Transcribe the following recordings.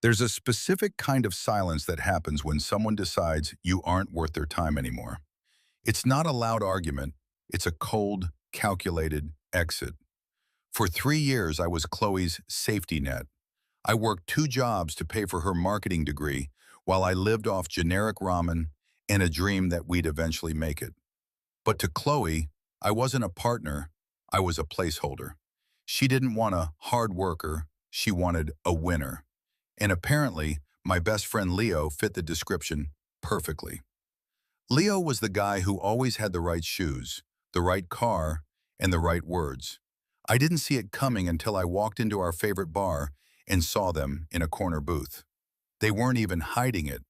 There's a specific kind of silence that happens when someone decides you aren't worth their time anymore. It's not a loud argument, it's a cold, calculated exit. For 3 years, I was Chloe's safety net. I worked 2 jobs to pay for her marketing degree while I lived off generic ramen and a dream that we'd eventually make it. But to Chloe, I wasn't a partner, I was a placeholder. She didn't want a hard worker, she wanted a winner. And apparently, my best friend Leo fit the description perfectly. Leo was the guy who always had the right shoes, the right car, and the right words. I didn't see it coming until I walked into our favorite bar and saw them in a corner booth. They weren't even hiding it.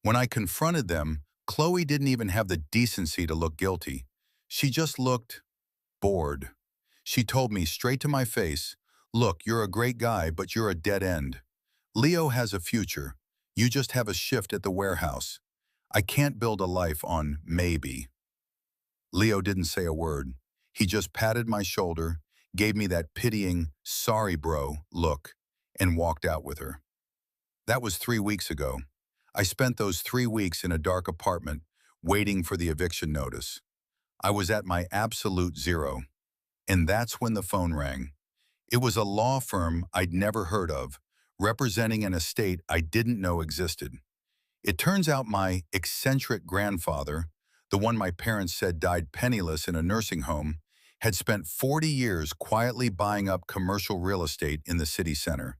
When I confronted them, Chloe didn't even have the decency to look guilty. She just looked bored. She told me straight to my face, "Look, you're a great guy, but you're a dead end. Leo has a future. You just have a shift at the warehouse. I can't build a life on maybe." Leo didn't say a word. He just patted my shoulder, gave me that pitying, "sorry bro" look, and walked out with her. That was 3 weeks ago. I spent those 3 weeks in a dark apartment, waiting for the eviction notice. I was at my absolute zero. And that's when the phone rang. It was a law firm I'd never heard of, representing an estate I didn't know existed. It turns out my eccentric grandfather, the one my parents said died penniless in a nursing home, had spent 40 years quietly buying up commercial real estate in the city center.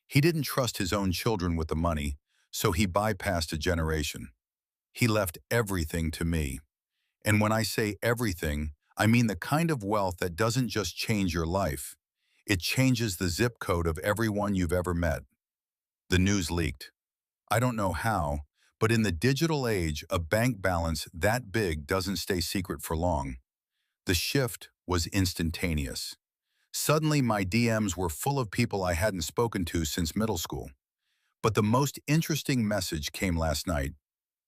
He didn't trust his own children with the money, so he bypassed a generation. He left everything to me. And when I say everything, I mean the kind of wealth that doesn't just change your life. It changes the zip code of everyone you've ever met. The news leaked. I don't know how, but in the digital age, a bank balance that big doesn't stay secret for long. The shift was instantaneous. Suddenly, my DMs were full of people I hadn't spoken to since middle school. But the most interesting message came last night.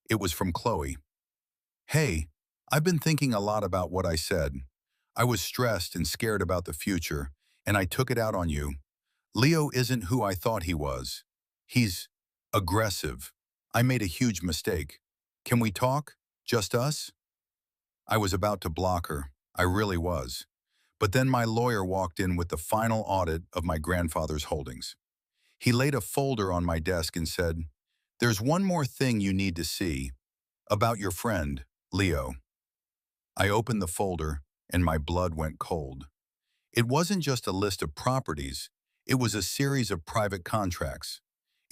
It was from Chloe. "Hey, I've been thinking a lot about what I said. I was stressed and scared about the future, and I took it out on you. Leo isn't who I thought he was. He's aggressive. I made a huge mistake. Can we talk? Just us?" I was about to block her. I really was. But then my lawyer walked in with the final audit of my grandfather's holdings. He laid a folder on my desk and said, "There's one more thing you need to see about your friend, Leo." I opened the folder and my blood went cold. It wasn't just a list of properties, it was a series of private contracts.